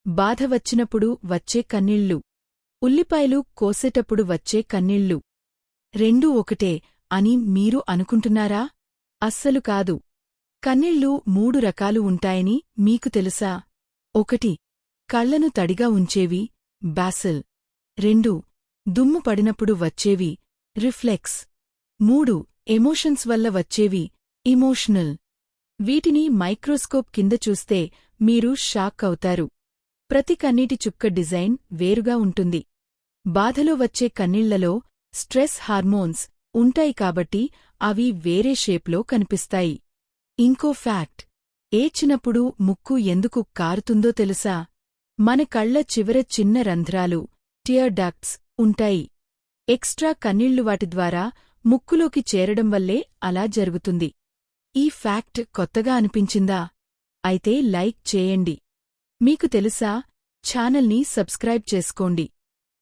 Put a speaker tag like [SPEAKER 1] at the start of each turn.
[SPEAKER 1] బాధ వచ్చినప్పుడు వచ్చే కన్నీళ్ళు, ఉల్లిపాయలు కోసేటప్పుడు వచ్చే కన్నీళ్ళు రెండూ ఒకటే అని మీరు అనుకుంటున్నారా? అస్సలు కాదు. కన్నీళ్ళు 3 రకాలు ఉంటాయని మీకు తెలుసా? 1 కళ్లను తడిగా ఉంచేవి, బాసిల్. 2 దుమ్ము పడినప్పుడు వచ్చేవి, రిఫ్లెక్స్. 3 ఎమోషన్స్ వల్ల వచ్చేవి, ఇమోషనల్. వీటిని మైక్రోస్కోప్ కింద చూస్తే మీరు షాక్ అవుతారు. ప్రతి కన్నీటి చుక్క డిజైన్ వేరుగా ఉంటుంది. బాధలో వచ్చే కన్నీళ్లలో స్ట్రెస్ హార్మోన్స్ ఉంటాయి కాబట్టి అవి వేరే షేప్లో కనిపిస్తాయి. ఇంకో ఫ్యాక్ట్, ఏడ్చినప్పుడు ముక్కు ఎందుకు కారుతుందో తెలుసా? మన కళ్ల చివర చిన్న రంధ్రాలు, టియర్ డక్ట్స్ ఉంటాయి. ఎక్స్ట్రా కన్నీళ్లు వాటి ద్వారా ముక్కులోకి చేరడం వల్లే అలా జరుగుతుంది. ఈ ఫ్యాక్ట్ కొత్తగా అనిపించిందా? అయితే లైక్ చేయండి. మీకు తెలుసా? ఛానల్ని సబ్స్క్రైబ్ చేసుకోండి.